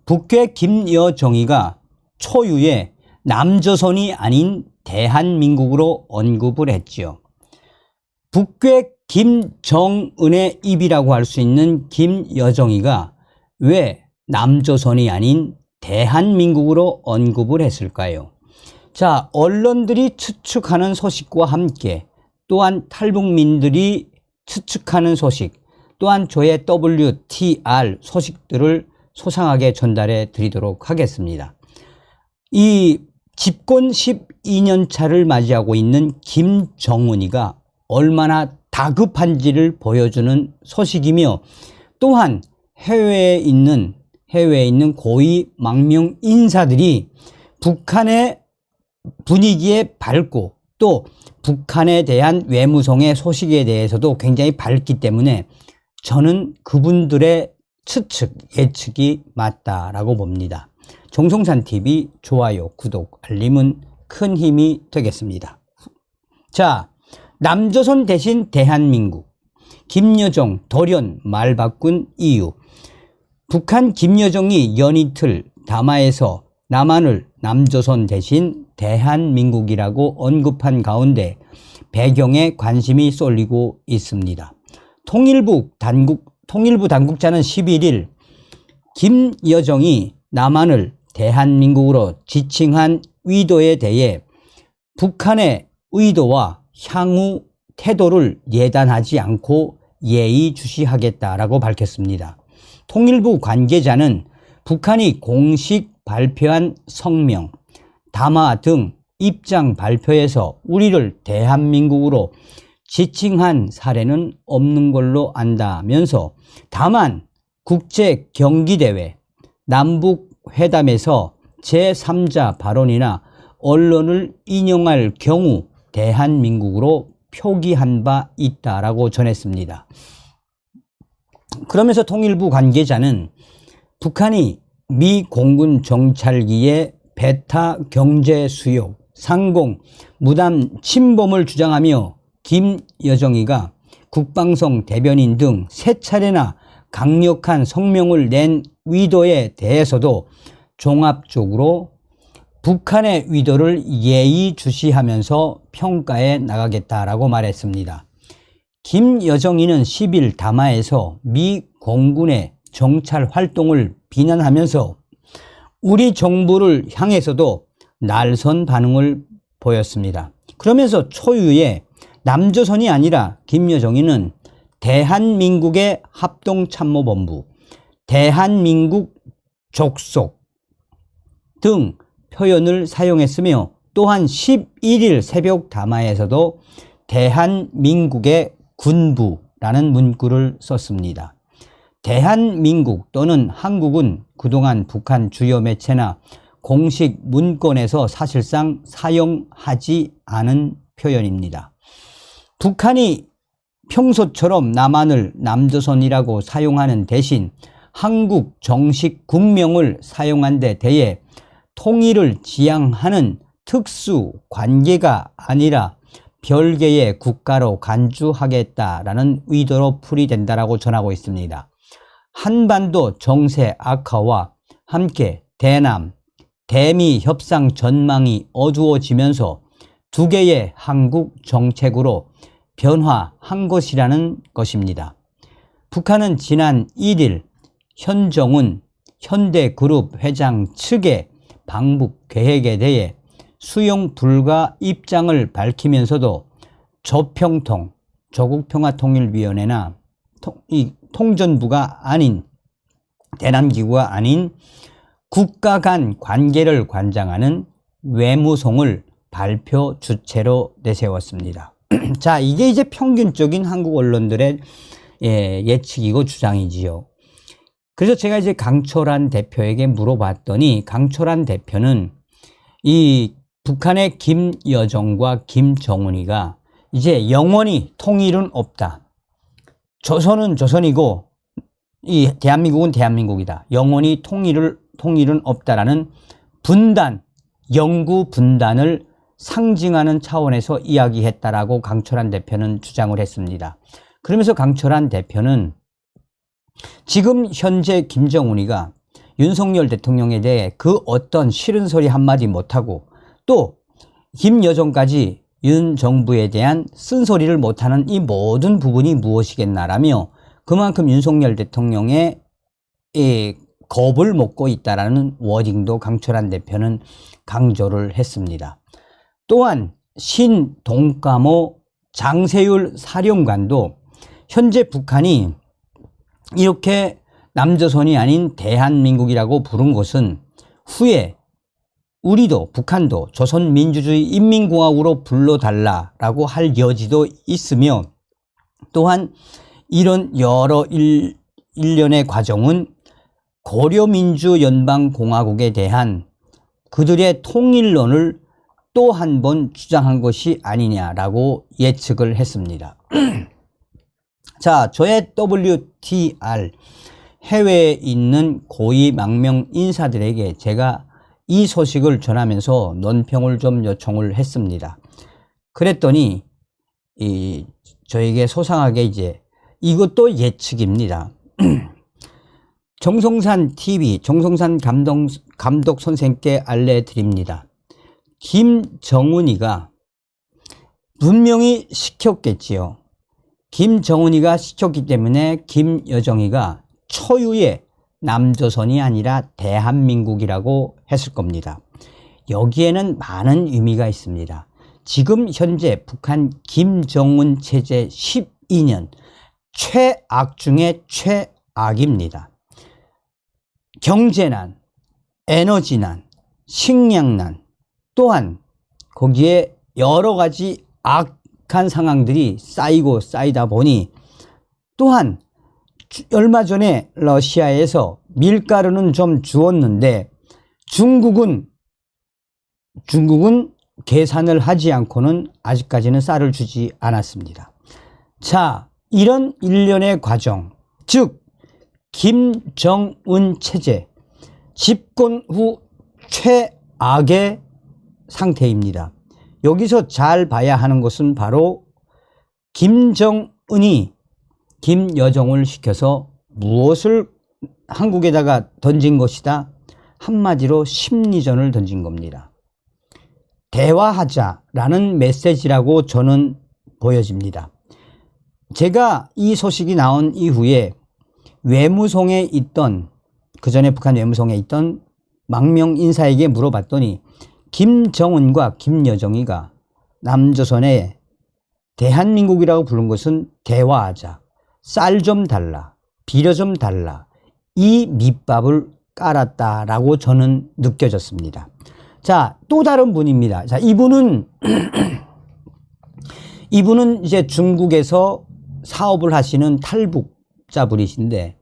북괴 김여정이가 초유의 남조선이 아닌 대한민국으로 언급을 했지요. 북괴 김정은의 입이라고 할 수 있는 김여정이가 왜 남조선이 아닌 대한민국으로 언급을 했을까요? 자, 언론들이 추측하는 소식과 함께 또한 탈북민들이 추측하는 소식, 또한 저의 WTR 소식들을 소상하게 전달해 드리도록 하겠습니다. 이 집권 12년 차를 맞이하고 있는 김정은이가 얼마나 다급한지를 보여주는 소식이며, 또한 해외에 있는 고위 망명 인사들이 북한의 분위기에 밝고 또 북한에 대한 외무성의 소식에 대해서도 굉장히 밝기 때문에 저는 그분들의 추측, 예측이 맞다라고 봅니다. 정성산TV 좋아요, 구독, 알림은 큰 힘이 되겠습니다. 자, 남조선 대신 대한민국, 김여정 돌연 말 바꾼 이유. 북한 김여정이 연이틀 담화에서 남한을 남조선 대신 대한민국이라고 언급한 가운데 배경에 관심이 쏠리고 있습니다. 통일부 당국자는 11일 김여정이 남한을 대한민국으로 지칭한 의도에 대해 북한의 의도와 향후 태도를 예단하지 않고 예의주시하겠다라고 밝혔습니다. 통일부 관계자는 북한이 공식 발표한 성명, 담화 등 입장 발표에서 우리를 대한민국으로 지칭한 사례는 없는 걸로 안다면서, 다만 국제경기대회, 남북회담에서 제3자 발언이나 언론을 인용할 경우 대한민국으로 표기한 바 있다라고 전했습니다. 그러면서 통일부 관계자는 북한이 미 공군 정찰기의 베타 경제 수용, 상공, 무단 침범을 주장하며 김여정이가 국방성 대변인 등 세 차례나 강력한 성명을 낸 의도에 대해서도 종합적으로 북한의 의도를 예의주시하면서 평가해 나가겠다라고 말했습니다. 김여정이는 10일 담화에서 미 공군의 정찰 활동을 비난하면서 우리 정부를 향해서도 날선 반응을 보였습니다. 그러면서 초유의 남조선이 아니라 김여정이는 대한민국의 합동참모본부, 대한민국 족속 등 표현을 사용했으며, 또한 11일 새벽 담화에서도 대한민국의 군부라는 문구를 썼습니다. 대한민국 또는 한국은 그동안 북한 주요 매체나 공식 문건에서 사실상 사용하지 않은 표현입니다. 북한이 평소처럼 남한을 남조선이라고 사용하는 대신 한국 정식 국명을 사용한 데 대해 통일을 지향하는 특수 관계가 아니라 별개의 국가로 간주하겠다라는 의도로 풀이된다라고 전하고 있습니다. 한반도 정세 악화와 함께 대남, 대미 협상 전망이 어두워지면서 두 개의 한국 정책으로 변화한 것이라는 것입니다. 북한은 지난 1일 현정훈 현대그룹 회장 측의 방북 계획에 대해 수용 불가 입장을 밝히면서도 조평통, 조국평화통일위원회나 통전부가 아닌, 대남기구가 아닌 국가 간 관계를 관장하는 외무성을 발표 주체로 내세웠습니다. 자, 이게 이제 평균적인 한국 언론들의 예측이고 주장이지요. 그래서 제가 이제 강철한 대표에게 물어봤더니, 강철한 대표는 이 북한의 김여정과 김정은이가 이제 영원히 통일은 없다. 조선은 조선이고 이 대한민국은 대한민국이다. 영원히 통일은 없다라는 분단, 영구 분단을 상징하는 차원에서 이야기했다라고 강철한 대표는 주장을 했습니다. 그러면서 강철한 대표는 지금 현재 김정은이가 윤석열 대통령에 대해 그 어떤 싫은 소리 한마디 못하고 또 김여정까지 윤 정부에 대한 쓴소리를 못하는 이 모든 부분이 무엇이겠나라며 그만큼 윤석열 대통령의 겁을 먹고 있다라는 워딩도 강철한 대표는 강조를 했습니다. 또한 신동가모 장세율 사령관도 현재 북한이 이렇게 남조선이 아닌 대한민국이라고 부른 것은 후에 우리도 북한도 조선민주주의 인민공화국으로 불러달라라고 할 여지도 있으며 또한 이런 여러 일련의 과정은 고려민주연방공화국에 대한 그들의 통일론을 또 한 번 주장한 것이 아니냐라고 예측을 했습니다. 자, 저의 WTR 해외에 있는 고위 망명 인사들에게 제가 이 소식을 전하면서 논평을 좀 요청을 했습니다. 그랬더니 저에게 소상하게 이제 이것도 예측입니다. 정성산 TV, 정성산 감독 선생께 알려드립니다. 김정은이가 분명히 시켰겠지요. 김정은이가 시켰기 때문에 김여정이가 초유의 남조선이 아니라 대한민국이라고 했을 겁니다. 여기에는 많은 의미가 있습니다. 지금 현재 북한 김정은 체제 12년 최악 중에 최악입니다. 경제난, 에너지난, 식량난, 또한 거기에 여러 가지 악한 상황들이 쌓이고 쌓이다 보니 또한 얼마 전에 러시아에서 밀가루는 좀 주었는데 중국은 계산을 하지 않고는 아직까지는 쌀을 주지 않았습니다. 자, 이런 일련의 과정, 즉 김정은 체제 집권 후 최악의 상태입니다. 여기서 잘 봐야 하는 것은 바로 김정은이 김여정을 시켜서 무엇을 한국에다가 던진 것이다? 한마디로 심리전을 던진 겁니다. 대화하자라는 메시지라고 저는 보여집니다. 제가 이 소식이 나온 이후에 외무성에 있던, 그 전에 북한 외무성에 있던 망명 인사에게 물어봤더니 김정은과 김여정이가 남조선에 대한민국이라고 부른 것은 대화하자, 쌀 좀 달라, 비료 좀 달라, 이 밑밥을 깔았다라고 저는 느껴졌습니다. 자, 또 다른 분입니다. 자, 이분은 이제 중국에서 사업을 하시는 탈북자 분이신데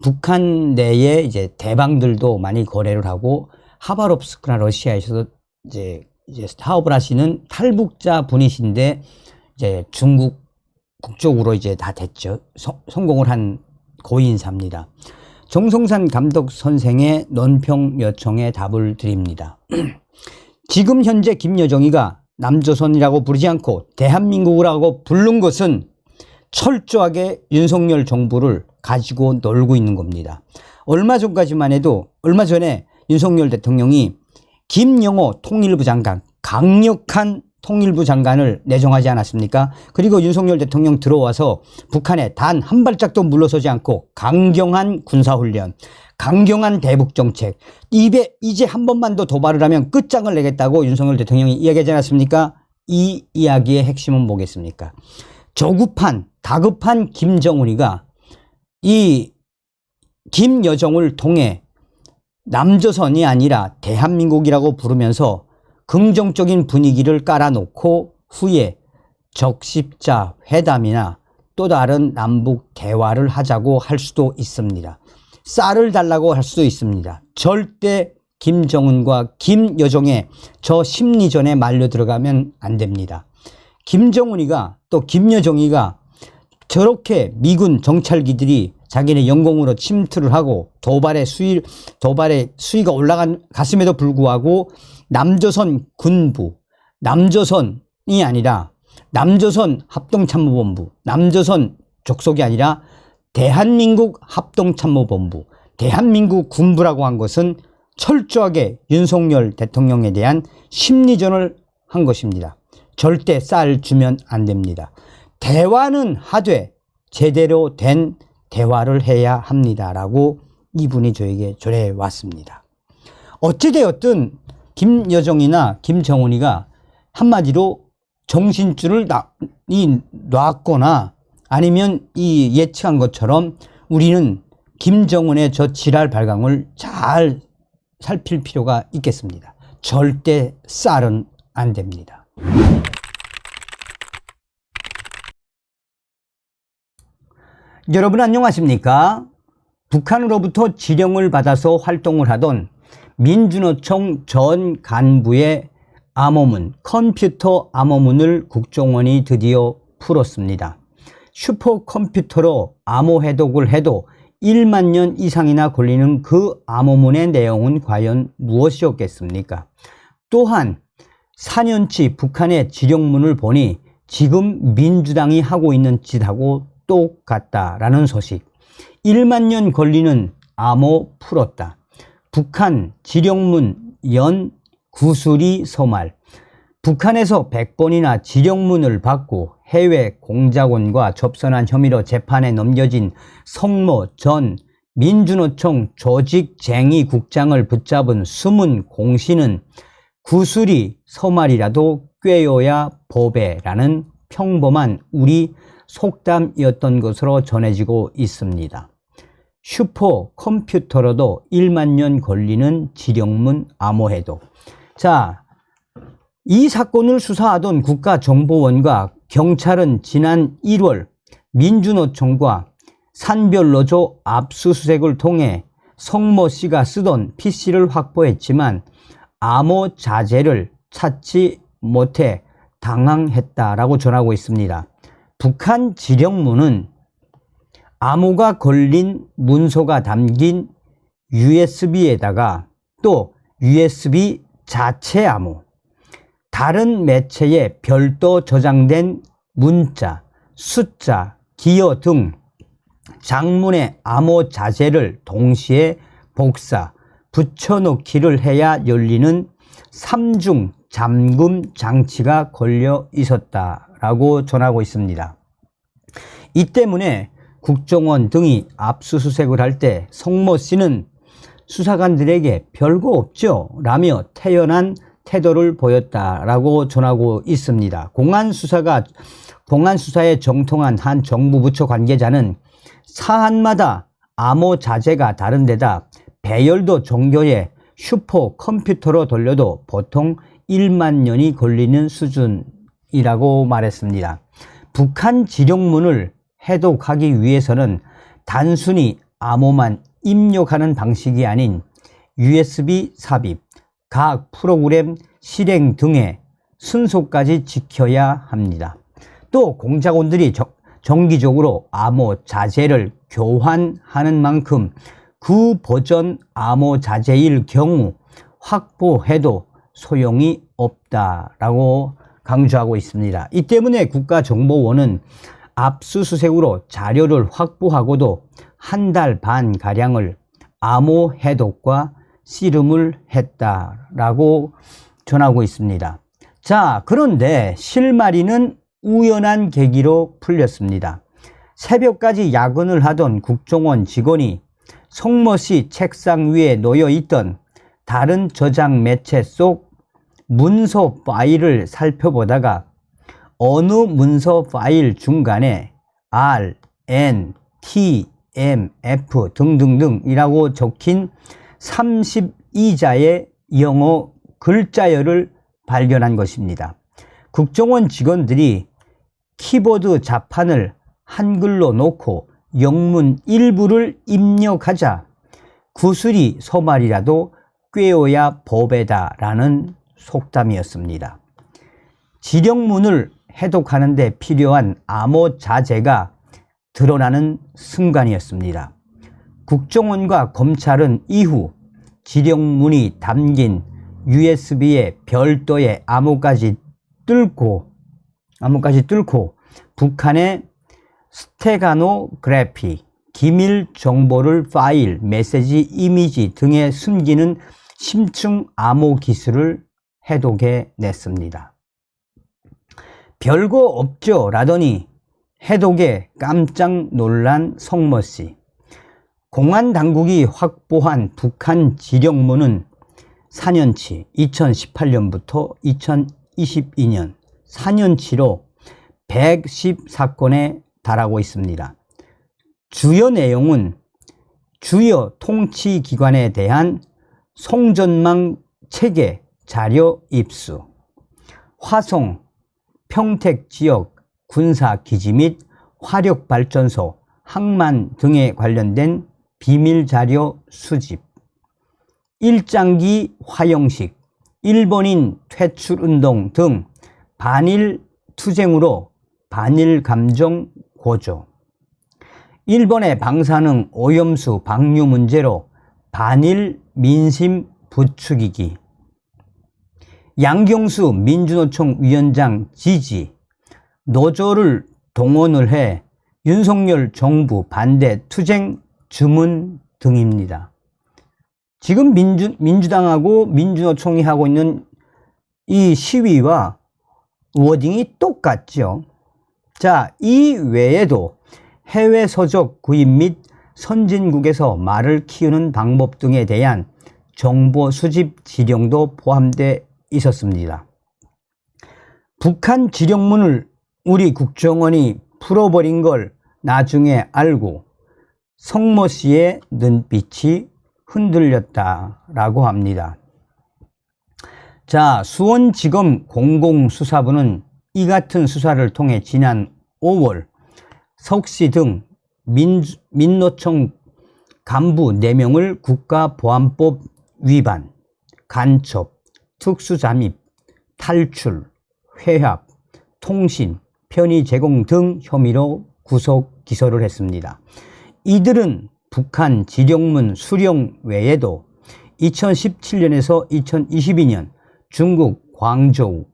북한 내에 이제 대방들도 많이 거래를 하고 하바롭스크나 러시아에서도 이제 사업을 하시는 탈북자 분이신데 이제 중국 국적으로 이제 다 됐죠. 성공을 한 고인사입니다. 정성산 감독 선생의 논평 요청에 답을 드립니다. 지금 현재 김여정이가 남조선이라고 부르지 않고 대한민국이라고 부른 것은 철저하게 윤석열 정부를 가지고 놀고 있는 겁니다. 얼마 전에 윤석열 대통령이 김영호 통일부 장관, 강력한 통일부 장관을 내정하지 않았습니까? 그리고 윤석열 대통령 들어와서 북한에 단 한 발짝도 물러서지 않고 강경한 군사훈련, 강경한 대북정책, 이제 한 번만 더 도발을 하면 끝장을 내겠다고 윤석열 대통령이 이야기하지 않았습니까? 이 이야기의 핵심은 뭐겠습니까? 조급한, 다급한 김정은이가 이 김여정을 통해 남조선이 아니라 대한민국이라고 부르면서 긍정적인 분위기를 깔아놓고 후에 적십자 회담이나 또 다른 남북 대화를 하자고 할 수도 있습니다. 쌀을 달라고 할 수도 있습니다. 절대 김정은과 김여정의 저 심리전에 말려 들어가면 안 됩니다. 김정은이가 또 김여정이가 저렇게 미군 정찰기들이 자기네 영공으로 침투를 하고 도발의 수위가 올라갔음에도 불구하고 남조선 군부, 남조선이 아니라 남조선 합동참모본부, 남조선 족속이 아니라 대한민국 합동참모본부, 대한민국 군부라고 한 것은 철저하게 윤석열 대통령에 대한 심리전을 한 것입니다. 절대 쌀 주면 안 됩니다. 대화는 하되 제대로 된 대화를 해야 합니다라고 이분이 저에게 전해 왔습니다. 어찌되었든 김여정이나 김정은이가 한마디로 정신줄을 놨거나 아니면 이 예측한 것처럼 우리는 김정은의 저 지랄 발광을 잘 살필 필요가 있겠습니다. 절대 쌀은 안 됩니다. 여러분 안녕하십니까? 북한으로부터 지령을 받아서 활동을 하던 민주노총 전 간부의 암호문, 컴퓨터 암호문을 국정원이 드디어 풀었습니다. 슈퍼컴퓨터로 암호 해독을 해도 1만 년 이상이나 걸리는 그 암호문의 내용은 과연 무엇이었겠습니까? 또한 4년치 북한의 지령문을 보니 지금 민주당이 하고 있는 짓하고 똑같다라는 소식. 1만 년 걸리는 암호 풀었다. 북한 지령문 연 구수리 소말. 북한에서 100번이나 지령문을 받고 해외 공작원과 접선한 혐의로 재판에 넘겨진 성모 전 민주노총 조직쟁의 국장을 붙잡은 숨은 공신은 구수리 소말이라도 꿰어야 보배라는 평범한 우리 속담이었던 것으로 전해지고 있습니다. 슈퍼컴퓨터로도 1만 년 걸리는 지령문 암호해독. 자, 이 사건을 수사하던 국가정보원과 경찰은 지난 1월 민주노총과 산별노조 압수수색을 통해 성모 씨가 쓰던 PC를 확보했지만 암호 자재를 찾지 못해 당황했다라고 전하고 있습니다. 북한 지령문은 암호가 걸린 문서가 담긴 USB에다가 또 USB 자체 암호, 다른 매체에 별도 저장된 문자, 숫자, 기호 등 장문의 암호 자재를 동시에 복사, 붙여넣기를 해야 열리는 3중 잠금 장치가 걸려 있었다라고 전하고 있습니다. 이 때문에 국정원 등이 압수수색을 할 때 성모 씨는 수사관들에게 별거 없죠 라며 태연한 태도를 보였다라고 전하고 있습니다. 공안 수사에 정통한 한 정부 부처 관계자는 사안마다 암호 자재가 다른 데다 배열도 정교해 슈퍼컴퓨터로 돌려도 보통 1만 년이 걸리는 수준이라고 말했습니다. 북한 지령문을 해독하기 위해서는 단순히 암호만 입력하는 방식이 아닌 USB 삽입, 각 프로그램 실행 등의 순서까지 지켜야 합니다. 또 공작원들이 정기적으로 암호 자재를 교환하는 만큼 그 버전 암호 자재일 경우 확보해도 소용이 없다라고 강조하고 있습니다. 이 때문에 국가정보원은 압수수색으로 자료를 확보하고도 한 달 반 가량을 암호 해독과 씨름을 했다라고 전하고 있습니다. 자, 그런데 실마리는 우연한 계기로 풀렸습니다. 새벽까지 야근을 하던 국정원 직원이 성모 씨 책상 위에 놓여 있던 다른 저장 매체 속 문서 파일을 살펴보다가 어느 문서 파일 중간에 R, N, T, M, F 등등등이라고 적힌 32자의 영어 글자열을 발견한 것입니다. 국정원 직원들이 키보드 자판을 한글로 놓고 영문 일부를 입력하자 구슬이 소말이라도 꿰어야 보배다라는 속담이었습니다. 지령문을 해독하는 데 필요한 암호 자재가 드러나는 순간이었습니다. 국정원과 검찰은 이후 지령문이 담긴 USB의 별도의 암호까지 뚫고 북한의 스테가노그래피, 기밀 정보를 파일, 메시지, 이미지 등에 숨기는 심층 암호 기술을 해독해 냈습니다. 별거 없죠 라더니 해독에 깜짝 놀란 성모 씨. 공안 당국이 확보한 북한 지령문은 4년치 2018년부터 2022년 4년치로 110사건에 달하고 있습니다. 주요 내용은 주요 통치기관에 대한 송전망 체계 자료 입수, 화성, 평택 지역 군사기지 및 화력발전소, 항만 등에 관련된 비밀 자료 수집, 일장기 화형식, 일본인 퇴출운동 등 반일 투쟁으로 반일 감정 고조, 일본의 방사능 오염수 방류 문제로 반일 민심 부추기기, 양경수 민주노총 위원장 지지, 노조를 동원을 해 윤석열 정부 반대 투쟁 주문 등입니다. 지금 민주당하고 민주노총이 하고 있는 이 시위와 워딩이 똑같죠. 자, 이 외에도 해외 서적 구입 및 선진국에서 말을 키우는 방법 등에 대한 정보 수집 지령도 포함되어 있었습니다. 북한 지령문을 우리 국정원이 풀어버린 걸 나중에 알고 성모 씨의 눈빛이 흔들렸다라고 합니다. 자, 수원지검 공공수사부는 이 같은 수사를 통해 지난 5월 석 씨 등 민노총 간부 4명을 국가보안법 위반, 간첩, 특수잠입, 탈출, 회합, 통신, 편의 제공 등 혐의로 구속 기소를 했습니다. 이들은 북한 지령문 수령 외에도 2017년에서 2022년 중국 광저우,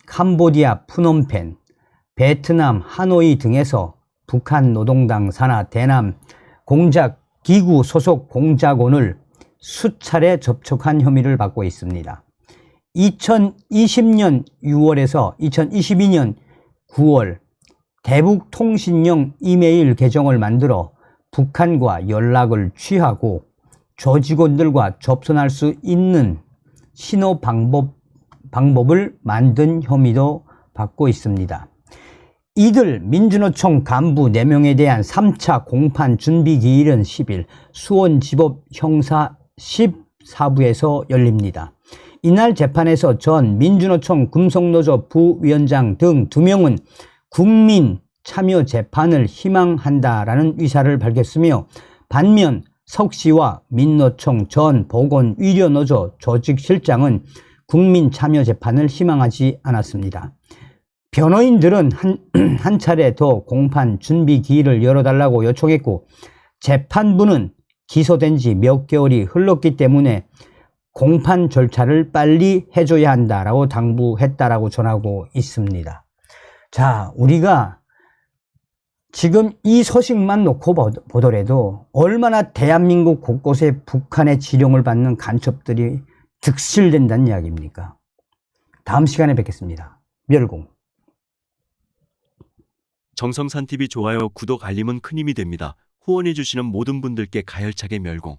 캄보디아 프놈펜, 베트남 하노이 등에서 북한 노동당 산하 대남 공작 기구 소속 공작원을 수차례 접촉한 혐의를 받고 있습니다. 2020년 6월에서 2022년 9월 대북통신용 이메일 계정을 만들어 북한과 연락을 취하고 조직원들과 접선할 수 있는 신호 방법을 만든 혐의도 받고 있습니다. 이들 민주노총 간부 4명에 대한 3차 공판 준비 기일은 10일 수원지법 형사 14부에서 열립니다. 이날 재판에서 전 민주노총 금속노조 부위원장 등 2명은 국민 참여 재판을 희망한다라는 의사를 밝혔으며 반면 석 씨와 민노총 전 보건의료노조 조직실장은 국민 참여 재판을 희망하지 않았습니다. 변호인들은 한 차례 더 공판 준비 기일을 열어달라고 요청했고 재판부는 기소된 지 몇 개월이 흘렀기 때문에 공판 절차를 빨리 해줘야 한다라고 당부했다라고 전하고 있습니다. 자, 우리가 지금 이 소식만 놓고 보더라도 얼마나 대한민국 곳곳에 북한의 지령을 받는 간첩들이 득실된다는 이야기입니까? 다음 시간에 뵙겠습니다. 멸공. 정성산TV 좋아요, 구독, 알림은 큰 힘이 됩니다. 후원해주시는 모든 분들께 가열차게 멸공.